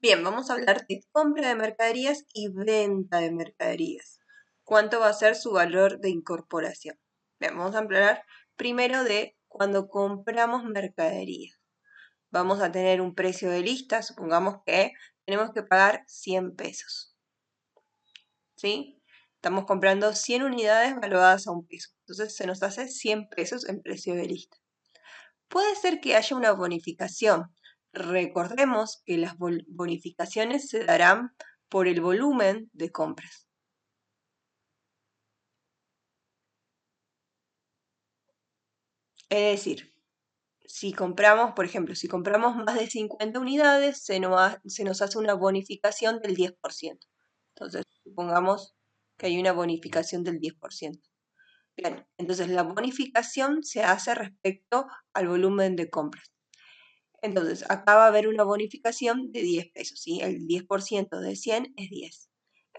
Bien, vamos a hablar de compra de mercaderías y venta de mercaderías. ¿Cuánto va a ser su valor de incorporación? Bien, vamos a hablar primero de cuando compramos mercaderías. Vamos a tener un precio de lista, supongamos que tenemos que pagar 100 pesos. ¿Sí? Estamos comprando 100 unidades valuadas a 1 peso. Entonces se nos hace 100 pesos en precio de lista. Puede ser que haya una bonificación. Recordemos que las bonificaciones se darán por el volumen de compras. Es decir, si compramos, por ejemplo, si compramos más de 50 unidades, se nos hace una bonificación del 10%. Entonces, supongamos que hay una bonificación del 10%. Bien, entonces la bonificación se hace respecto al volumen de compras. Entonces, acá va a haber una bonificación de 10 pesos, ¿sí? El 10% de 100 es 10.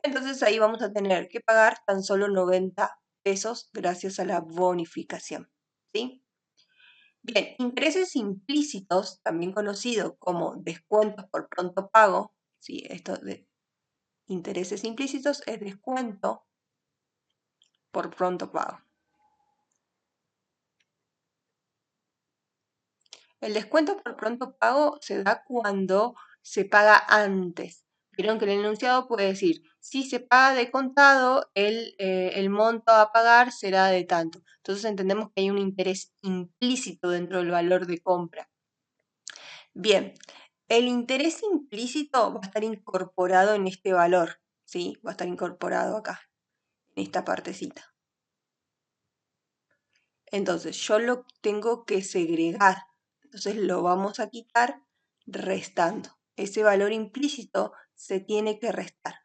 Entonces ahí vamos a tener que pagar tan solo 90 pesos gracias a la bonificación, ¿sí? Bien, intereses implícitos, también conocido como descuentos por pronto pago, ¿sí? Esto de intereses implícitos es descuento por pronto pago. El descuento por pronto pago se da cuando se paga antes. Vieron que el enunciado puede decir, si se paga de contado, el monto a pagar será de tanto. Entonces entendemos que hay un interés implícito dentro del valor de compra. Bien, el interés implícito va a estar incorporado en este valor, ¿sí? Va a estar incorporado acá, en esta partecita. Entonces yo lo tengo que segregar. Entonces lo vamos a quitar restando. Ese valor implícito se tiene que restar.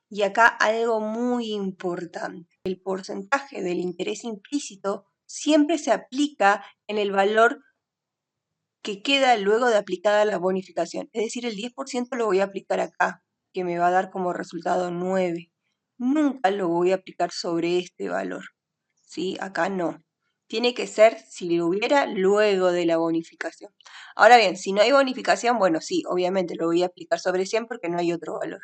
Y acá algo muy importante. El porcentaje del interés implícito siempre se aplica en el valor que queda luego de aplicada la bonificación. Es decir, el 10% lo voy a aplicar acá, que me va a dar como resultado 9. Nunca lo voy a aplicar sobre este valor. ¿Sí? Acá no. Tiene que ser, si lo hubiera, luego de la bonificación. Ahora bien, si no hay bonificación, bueno, sí, obviamente lo voy a aplicar sobre 100 porque no hay otro valor.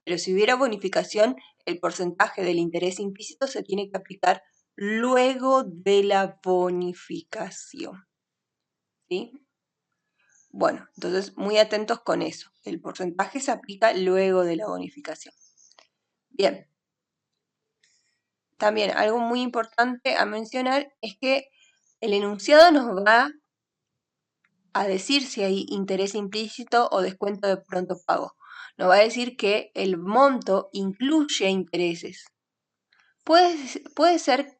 Pero si hubiera bonificación, el porcentaje del interés implícito se tiene que aplicar luego de la bonificación. ¿Sí? Bueno, entonces muy atentos con eso. El porcentaje se aplica luego de la bonificación. Bien. También algo muy importante a mencionar es que el enunciado nos va a decir si hay interés implícito o descuento de pronto pago. Nos va a decir que el monto incluye intereses. Puede ser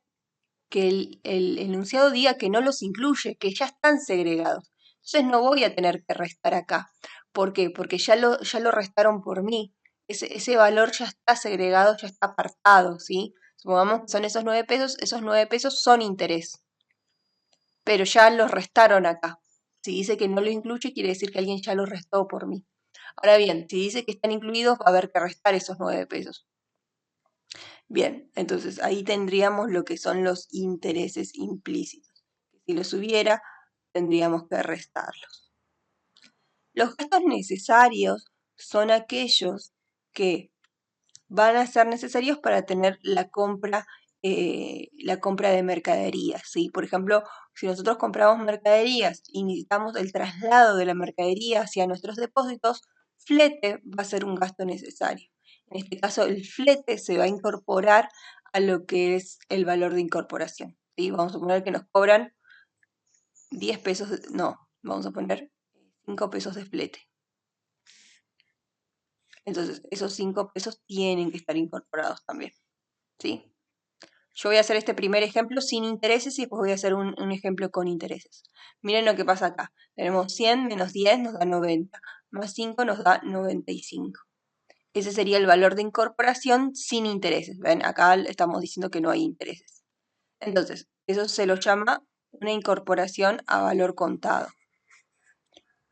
que el enunciado diga que no los incluye, que ya están segregados. Entonces no voy a tener que restar acá. ¿Por qué? Porque ya lo restaron por mí. Ese valor ya está segregado, ya está apartado, ¿sí? Supongamos que son esos 9 pesos son interés. Pero ya los restaron acá. Si dice que no lo incluye, quiere decir que alguien ya lo restó por mí. Ahora bien, si dice que están incluidos, va a haber que restar esos 9 pesos. Bien, entonces ahí tendríamos lo que son los intereses implícitos. Si los hubiera, tendríamos que restarlos. Los gastos necesarios son aquellos que van a ser necesarios para tener la compra de mercaderías, ¿sí? Por ejemplo, si nosotros compramos mercaderías y necesitamos el traslado de la mercadería hacia nuestros depósitos, flete va a ser un gasto necesario. En este caso, el flete se va a incorporar a lo que es el valor de incorporación, ¿sí? Vamos a poner que nos cobran 10 pesos, no, vamos a poner 5 pesos de flete. Entonces, esos 5 pesos tienen que estar incorporados también, ¿sí? Yo voy a hacer este primer ejemplo sin intereses y después voy a hacer un ejemplo con intereses. Miren lo que pasa acá. Tenemos 100 menos 10 nos da 90, más 5 nos da 95. Ese sería el valor de incorporación sin intereses. ¿Ven? Acá estamos diciendo que no hay intereses. Entonces, eso se lo llama una incorporación a valor contado.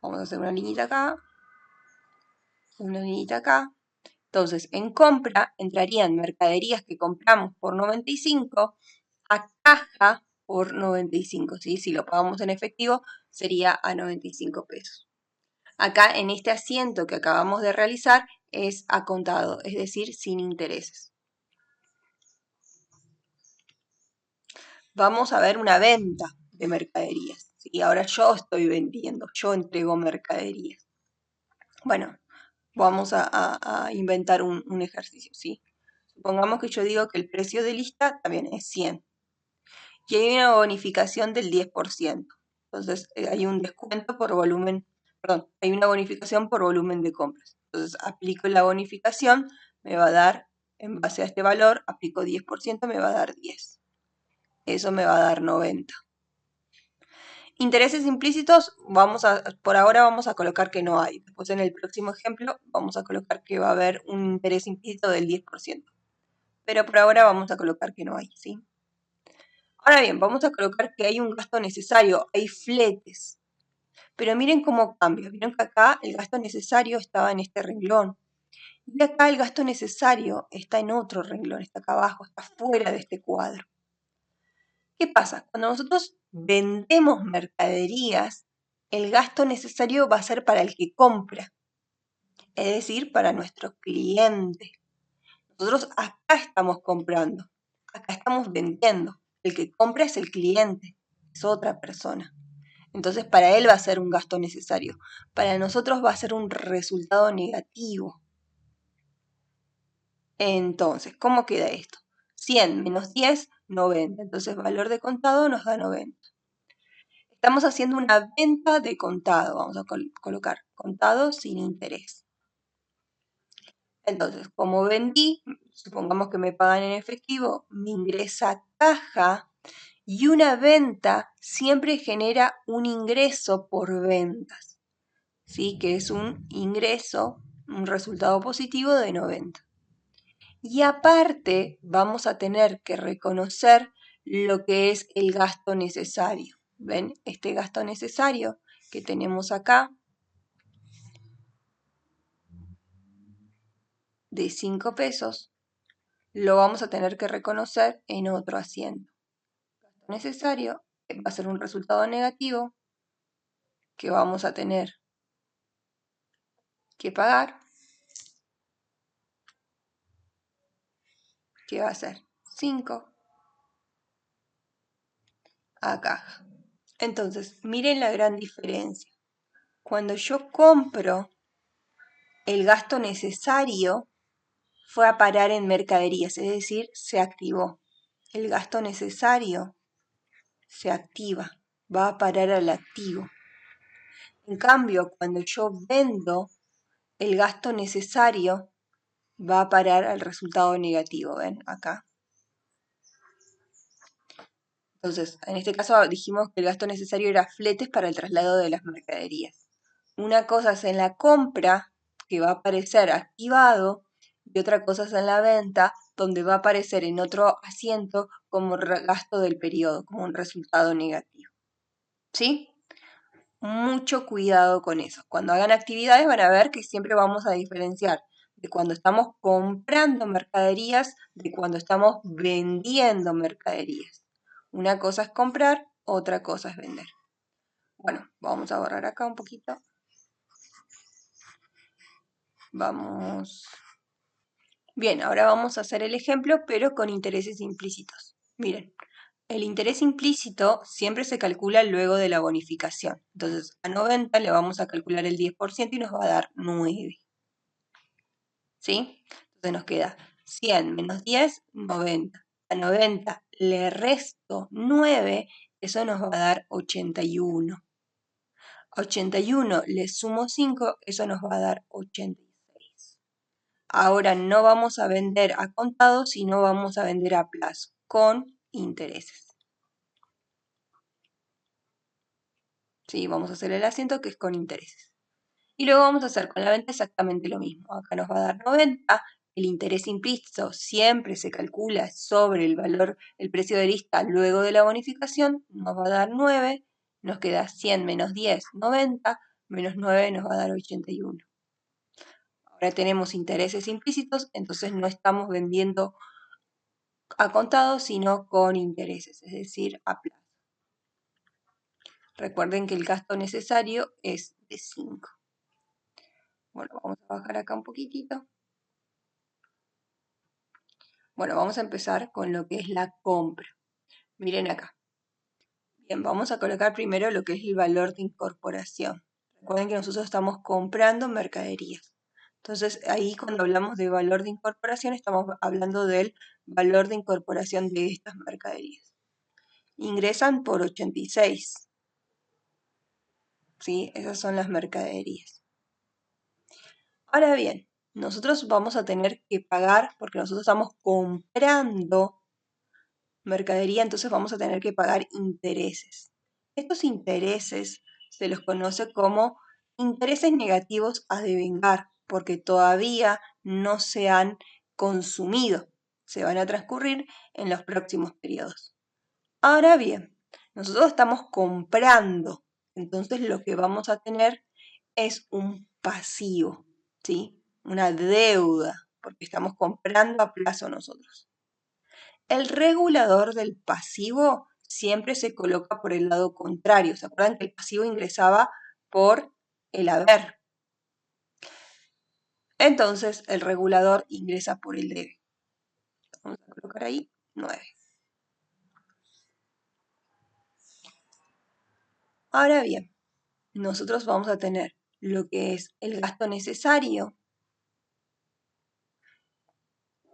Vamos a hacer una liñita acá, una liñita acá. Entonces, en compra entrarían mercaderías que compramos por 95 a caja por 95, ¿sí? Si lo pagamos en efectivo, sería a 95 pesos. Acá en este asiento que acabamos de realizar es a contado, es decir, sin intereses. Vamos a ver una venta de mercaderías. ¿Sí? Ahora yo estoy vendiendo, yo entrego mercaderías. Bueno, vamos a inventar un ejercicio, ¿sí? Supongamos que yo digo que el precio de lista también es 100 y hay una bonificación del 10%. Entonces hay un descuento por volumen, perdón, hay una bonificación por volumen de compras. Entonces aplico la bonificación, me va a dar, en base a este valor, aplico 10%, me va a dar 10. Eso me va a dar 90. Intereses implícitos, por ahora vamos a colocar que no hay. Después en el próximo ejemplo vamos a colocar que va a haber un interés implícito del 10%. Pero por ahora vamos a colocar que no hay, ¿sí? Ahora bien, vamos a colocar que hay un gasto necesario, hay fletes. Pero miren cómo cambia. Vieron que acá el gasto necesario estaba en este renglón. Y acá el gasto necesario está en otro renglón, está acá abajo, está fuera de este cuadro. ¿Qué pasa? Cuando nosotros vendemos mercaderías, el gasto necesario va a ser para el que compra, es decir, para nuestro cliente. Nosotros acá estamos comprando, acá estamos vendiendo. El que compra es el cliente, es otra persona. Entonces para él va a ser un gasto necesario. Para nosotros va a ser un resultado negativo. Entonces, ¿cómo queda esto? 100 menos 10, 90. Entonces valor de contado nos da 90. Estamos haciendo una venta de contado. Vamos a colocar contado sin interés. Entonces, como vendí, supongamos que me pagan en efectivo, me ingresa caja y una venta siempre genera un ingreso por ventas, ¿sí? Que es un ingreso, un resultado positivo de 90. Y aparte vamos a tener que reconocer lo que es el gasto necesario. ¿Ven? Este gasto necesario que tenemos acá de 5 pesos, lo vamos a tener que reconocer en otro asiento. Gasto necesario va a ser un resultado negativo que vamos a tener que pagar, que va a ser 5 a caja. Entonces, miren la gran diferencia. Cuando yo compro, el gasto necesario fue a parar en mercaderías, es decir, se activó. El gasto necesario se activa, va a parar al activo. En cambio, cuando yo vendo, el gasto necesario va a parar al resultado negativo, ¿ven? Acá. Entonces, en este caso dijimos que el gasto necesario era fletes para el traslado de las mercaderías. Una cosa es en la compra, que va a aparecer activado, y otra cosa es en la venta, donde va a aparecer en otro asiento como gasto del periodo, como un resultado negativo. ¿Sí? Mucho cuidado con eso. Cuando hagan actividades van a ver que siempre vamos a diferenciar de cuando estamos comprando mercaderías de cuando estamos vendiendo mercaderías. Una cosa es comprar, otra cosa es vender. Bueno, vamos a borrar acá un poquito. Vamos. Bien, ahora vamos a hacer el ejemplo, pero con intereses implícitos. Miren, el interés implícito siempre se calcula luego de la bonificación. Entonces, a 90 le vamos a calcular el 10% y nos va a dar 9. ¿Sí? Entonces nos queda 100 menos 10, 90. A 90 le resto 9, eso nos va a dar 81. A 81 le sumo 5, eso nos va a dar 86. Ahora no vamos a vender a contado, sino vamos a vender a plazo, con intereses. Sí, vamos a hacer el asiento que es con intereses. Y luego vamos a hacer con la venta exactamente lo mismo. Acá nos va a dar 90. El interés implícito siempre se calcula sobre el valor, el precio de lista luego de la bonificación. Nos va a dar 9. Nos queda 100 menos 10, 90. Menos 9 nos va a dar 81. Ahora tenemos intereses implícitos, entonces no estamos vendiendo a contado, sino con intereses, es decir, a plazo. Recuerden que el gasto necesario es de 5. Bueno, vamos a bajar acá un poquitito. Bueno, vamos a empezar con lo que es la compra. Miren acá. Bien, vamos a colocar primero lo que es el valor de incorporación. Recuerden que nosotros estamos comprando mercaderías. Entonces, ahí cuando hablamos de valor de incorporación, estamos hablando del valor de incorporación de estas mercaderías. Ingresan por 86. ¿Sí? Esas son las mercaderías. Ahora bien, nosotros vamos a tener que pagar, porque nosotros estamos comprando mercadería, entonces vamos a tener que pagar intereses. Estos intereses se los conoce como intereses negativos a devengar, porque todavía no se han consumido, se van a transcurrir en los próximos periodos. Ahora bien, nosotros estamos comprando, entonces lo que vamos a tener es un pasivo, ¿sí? Una deuda, porque estamos comprando a plazo nosotros. El regulador del pasivo siempre se coloca por el lado contrario. ¿Se acuerdan que el pasivo ingresaba por el haber? Entonces el regulador ingresa por el debe. Vamos a colocar ahí 9. Ahora bien, nosotros vamos a tener lo que es el gasto necesario,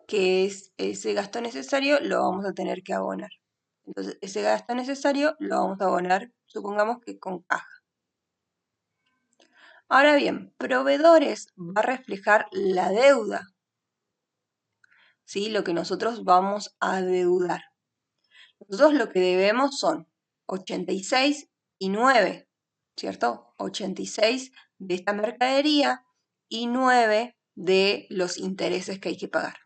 que es ese gasto necesario lo vamos a tener que abonar. Entonces ese gasto necesario lo vamos a abonar, supongamos que con caja. Ahora bien, proveedores va a reflejar la deuda, ¿sí? Lo que nosotros vamos a deudar. Nosotros lo que debemos son 86 y 9, ¿cierto? 86 de esta mercadería y 9 de los intereses que hay que pagar.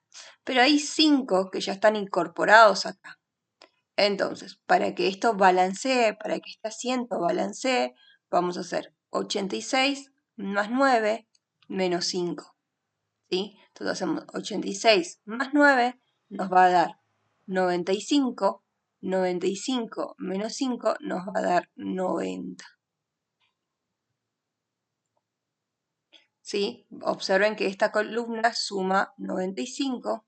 Pero hay 5 que ya están incorporados acá. Entonces, para que esto balancee, para que este asiento balancee, vamos a hacer 86 más 9 menos 5. ¿Sí? Entonces hacemos 86 más 9 nos va a dar 95, 95 menos 5 nos va a dar 90. ¿Sí? Observen que esta columna suma 95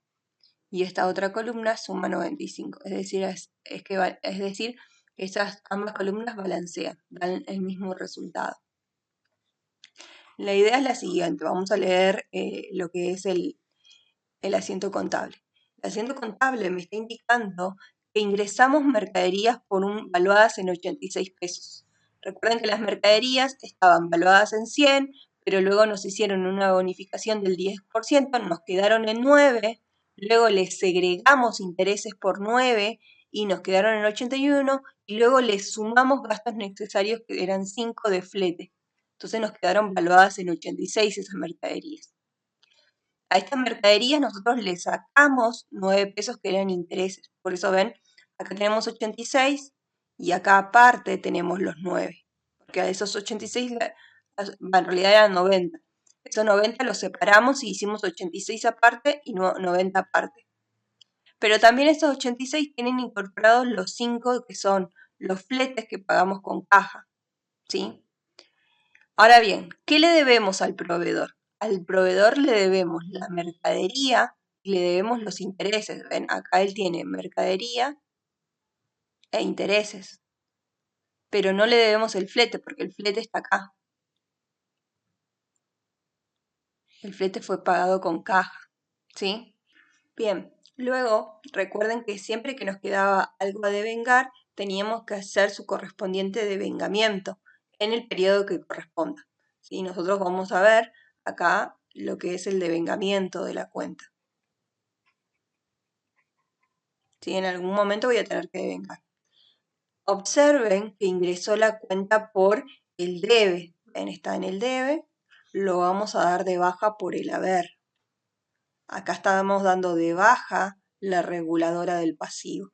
y esta otra columna suma 95. Es decir, es decir, que estas ambas columnas balancean, dan el mismo resultado. La idea es la siguiente, vamos a leer lo que es el asiento contable. El asiento contable me está indicando que ingresamos mercaderías valuadas en 86 pesos. Recuerden que las mercaderías estaban valuadas en 100, pero luego nos hicieron una bonificación del 10%, nos quedaron en 9, luego les segregamos intereses por 9 y nos quedaron en 81, y luego les sumamos gastos necesarios que eran 5 de flete. Entonces nos quedaron valuadas en 86 esas mercaderías. A estas mercaderías nosotros le sacamos 9 pesos que eran intereses. Por eso ven, acá tenemos 86 y acá aparte tenemos los 9. Porque a esos 86, en realidad eran 90. Esos 90 los separamos y hicimos 86 aparte y 90 aparte. Pero también estos 86 tienen incorporados los 5 que son los fletes que pagamos con caja. ¿Sí? Ahora bien, ¿qué le debemos al proveedor? Al proveedor le debemos la mercadería y le debemos los intereses. ¿Ven? Acá él tiene mercadería e intereses. Pero no le debemos el flete porque el flete está acá. El flete fue pagado con caja. ¿Sí? Bien, luego recuerden que siempre que nos quedaba algo a devengar, teníamos que hacer su correspondiente devengamiento en el periodo que corresponda. ¿Sí? Nosotros vamos a ver acá lo que es el devengamiento de la cuenta. ¿Sí? En algún momento voy a tener que devengar. Observen que ingresó la cuenta por el debe. ¿Ven? Está en el debe, lo vamos a dar de baja por el haber. Acá estamos dando de baja la reguladora del pasivo.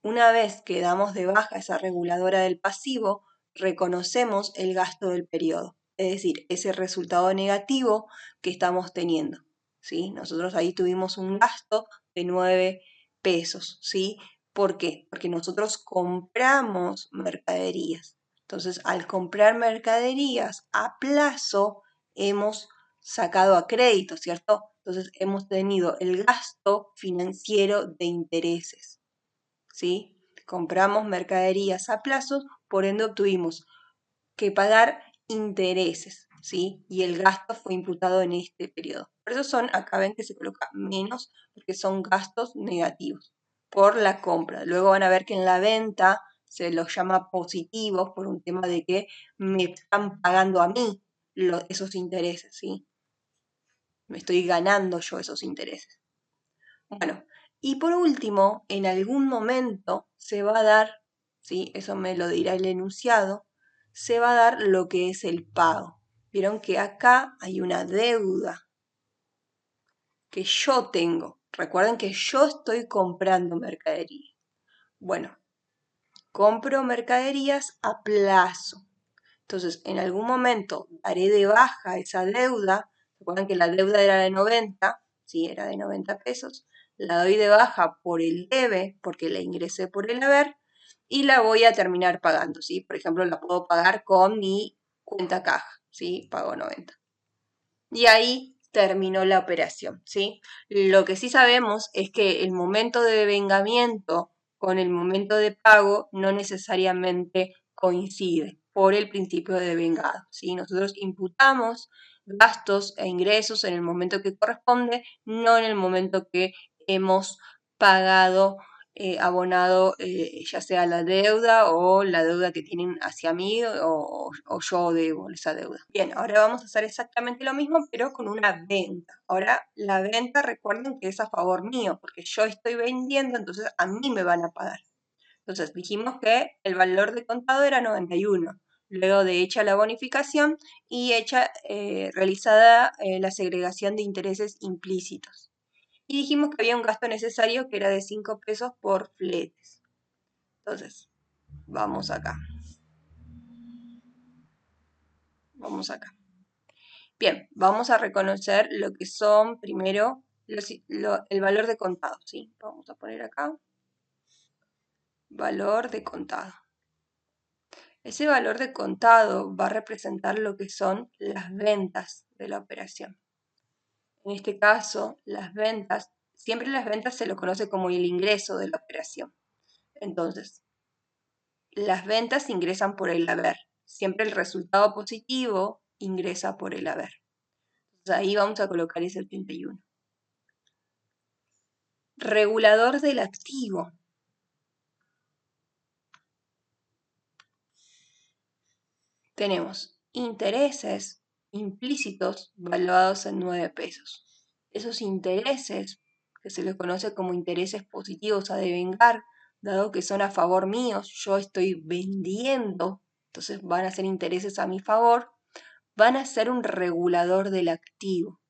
Una vez que damos de baja esa reguladora del pasivo, reconocemos el gasto del periodo, es decir, ese resultado negativo que estamos teniendo. ¿Sí? Nosotros ahí tuvimos un gasto de 9 pesos. ¿Sí? ¿Por qué? Porque nosotros compramos mercaderías. Entonces, al comprar mercaderías a plazo, hemos sacado a crédito, ¿cierto? Entonces hemos tenido el gasto financiero de intereses, ¿sí? Compramos mercaderías a plazos, por ende obtuvimos que pagar intereses, ¿sí? Y el gasto fue imputado en este periodo. Por eso son, acá ven que se coloca menos, porque son gastos negativos por la compra. Luego van a ver que en la venta se los llama positivos por un tema de que me están pagando a mí esos intereses, ¿sí? Me estoy ganando yo esos intereses. Bueno, y por último, en algún momento se va a dar, ¿sí? Eso me lo dirá el enunciado, se va a dar lo que es el pago. Vieron que acá hay una deuda que yo tengo. Recuerden que yo estoy comprando mercadería. Bueno, compro mercaderías a plazo. Entonces, en algún momento daré de baja esa deuda. Recuerden que la deuda era de 90, sí, era de 90 pesos. La doy de baja por el debe, porque la ingresé por el haber, y la voy a terminar pagando, ¿sí? Por ejemplo, la puedo pagar con mi cuenta caja, ¿sí? Pago 90. Y ahí terminó la operación, ¿sí? Lo que sí sabemos es que el momento de devengamiento con el momento de pago no necesariamente coincide por el principio de devengado, ¿sí? Nosotros imputamos gastos e ingresos en el momento que corresponde, no en el momento que hemos pagado, abonado, ya sea la deuda o la deuda que tienen hacia mí o yo debo esa deuda. Bien, ahora vamos a hacer exactamente lo mismo, pero con una venta. Ahora la venta, recuerden que es a favor mío, porque yo estoy vendiendo, entonces a mí me van a pagar. Entonces dijimos que el valor de contado era 91. Luego de hecha la bonificación y realizada la segregación de intereses implícitos. Y dijimos que había un gasto necesario que era de 5 pesos por fletes. Entonces, vamos acá. Vamos acá. Bien, vamos a reconocer lo que son primero el valor de contado, ¿sí? Vamos a poner acá. Valor de contado. Ese valor de contado va a representar lo que son las ventas de la operación. En este caso, siempre las ventas se lo conoce como el ingreso de la operación. Entonces, las ventas ingresan por el haber. Siempre el resultado positivo ingresa por el haber. Entonces ahí vamos a colocar ese 81. Regulador del activo. Tenemos intereses implícitos valuados en 9 pesos. Esos intereses, que se les conoce como intereses positivos a devengar, dado que son a favor míos, yo estoy vendiendo, entonces van a ser intereses a mi favor, van a ser un regulador del activo.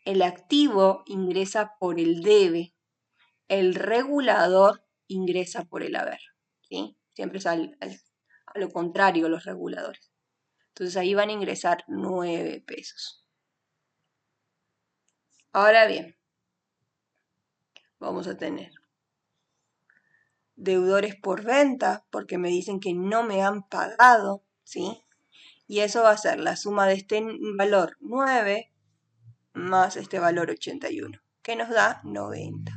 El activo ingresa por el debe, el regulador ingresa por el haber, ¿sí? Siempre es a lo contrario los reguladores. Entonces ahí van a ingresar 9 pesos. Ahora bien, vamos a tener deudores por venta, porque me dicen que no me han pagado, ¿sí? Y eso va a ser la suma de este valor 9 más este valor 81, que nos da 90.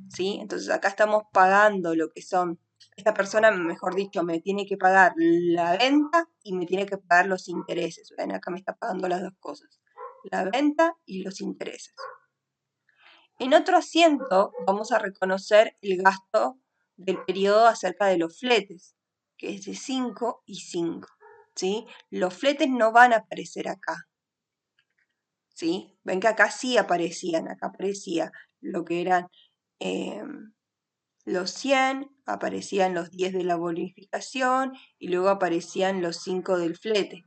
¿Sí? Entonces acá estamos pagando lo que son, esta persona, mejor dicho, me tiene que pagar la venta y me tiene que pagar los intereses. Ven, acá me está pagando las dos cosas, la venta y los intereses. En otro asiento vamos a reconocer el gasto del periodo acerca de los fletes, que es de 5 y 5. ¿Sí? Los fletes no van a aparecer acá. ¿Sí? Ven que acá sí aparecían, acá aparecía lo que eran los 100, aparecían los 10 de la bonificación y luego aparecían los 5 del flete.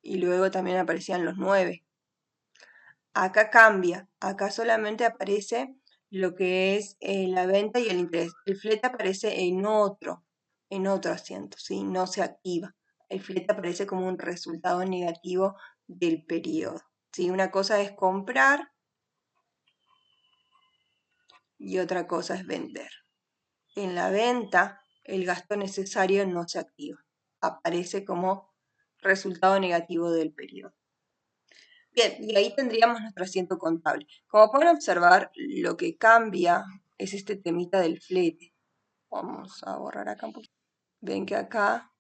Y luego también aparecían los 9. Acá cambia, acá solamente aparece lo que es la venta y el interés. El flete aparece en otro asiento, ¿sí? No se activa. El flete aparece como un resultado negativo del periodo, ¿sí? Una cosa es comprar y otra cosa es vender. En la venta el gasto necesario no se activa. Aparece como resultado negativo del periodo. Bien, y ahí tendríamos nuestro asiento contable. Como pueden observar, lo que cambia es este temita del flete. Vamos a borrar acá un poquito. Ven que acá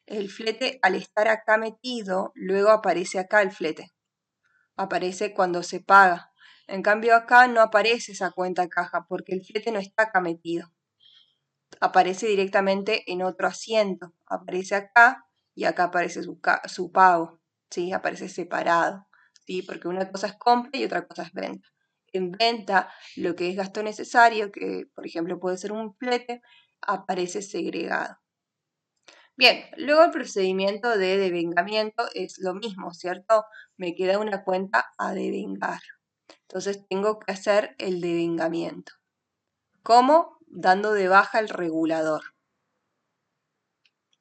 el flete, al estar acá metido, luego aparece acá el flete. Aparece cuando se paga. En cambio acá no aparece esa cuenta caja porque el flete no está acá metido. Aparece directamente en otro asiento. Aparece acá y acá aparece su pago. ¿Sí? Aparece separado. ¿Sí? Porque una cosa es compra y otra cosa es venta. En venta, lo que es gasto necesario, que por ejemplo puede ser un flete, aparece segregado. Bien, luego el procedimiento de devengamiento es lo mismo, ¿cierto? Me queda una cuenta a devengar. Entonces tengo que hacer el devengamiento. ¿Cómo? Dando de baja el regulador.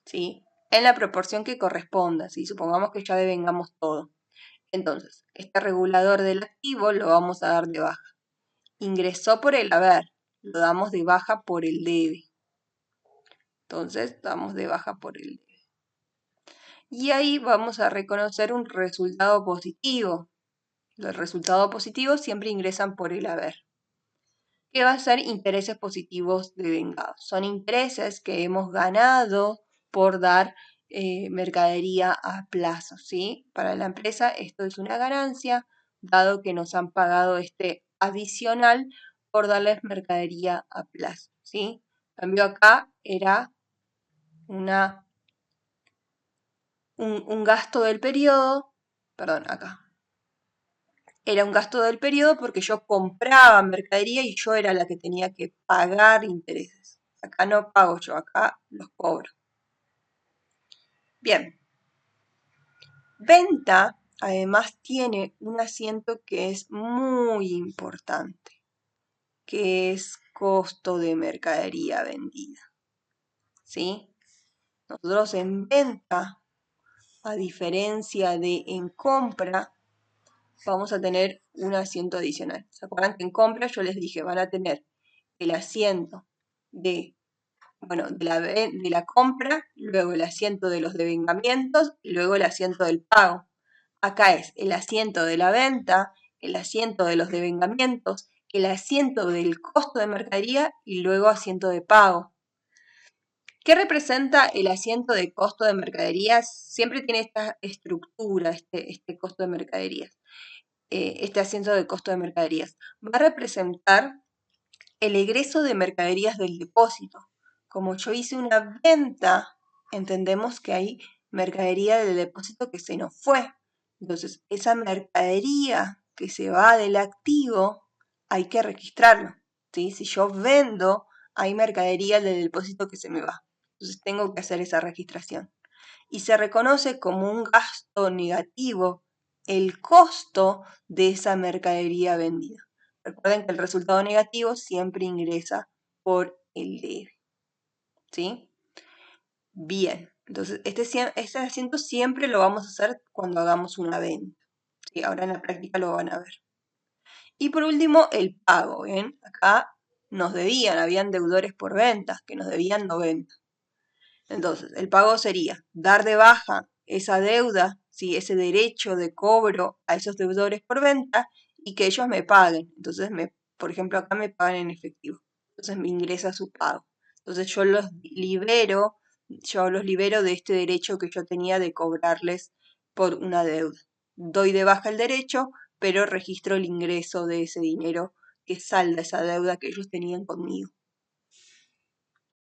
¿Sí? En la proporción que corresponda, ¿sí? Supongamos que ya devengamos todo. Entonces, este regulador del activo lo vamos a dar de baja. Ingresó por el haber, lo damos de baja por el debe. Entonces, damos de baja por el debe. Y ahí vamos a reconocer un resultado positivo. Los resultados positivos siempre ingresan por el haber. ¿Qué va a ser intereses positivos devengados? Son intereses que hemos ganado por dar mercadería a plazo, ¿sí? Para la empresa esto es una ganancia, dado que nos han pagado este adicional por darles mercadería a plazo, ¿sí? En cambio acá era un gasto del periodo, perdón, acá. Era un gasto del periodo porque yo compraba mercadería y yo era la que tenía que pagar intereses. Acá no pago yo, acá los cobro. Bien. Venta además tiene un asiento que es muy importante, que es costo de mercadería vendida. ¿Sí? Nosotros en venta, a diferencia de en compra, vamos a tener un asiento adicional. ¿Se acuerdan que en compra yo les dije van a tener el asiento de la compra, luego el asiento de los devengamientos y luego el asiento del pago? Acá es el asiento de la venta, el asiento de los devengamientos, el asiento del costo de mercadería y luego asiento de pago. ¿Qué representa el asiento de costo de mercaderías? Siempre tiene esta estructura, este costo de mercaderías, este asiento de costo de mercaderías. Va a representar el egreso de mercaderías del depósito. Como yo hice una venta, entendemos que hay mercadería del depósito que se nos fue. Entonces, esa mercadería que se va del activo, hay que registrarlo. ¿Sí? Si yo vendo, hay mercadería del depósito que se me va. Entonces, tengo que hacer esa registración. Y se reconoce como un gasto negativo el costo de esa mercadería vendida. Recuerden que el resultado negativo siempre ingresa por el debe. ¿Sí? Bien. Entonces, este asiento siempre lo vamos a hacer cuando hagamos una venta. ¿Sí? Ahora en la práctica lo van a ver. Y por último, el pago. ¿Ven? Acá nos debían, habían deudores por ventas que nos debían 90. Entonces, el pago sería dar de baja esa deuda, ¿sí? Ese derecho de cobro a esos deudores por venta y que ellos me paguen. Entonces, por ejemplo, acá me pagan en efectivo. Entonces me ingresa su pago. Entonces yo los libero de este derecho que yo tenía de cobrarles por una deuda. Doy de baja el derecho, pero registro el ingreso de ese dinero que salda esa deuda que ellos tenían conmigo.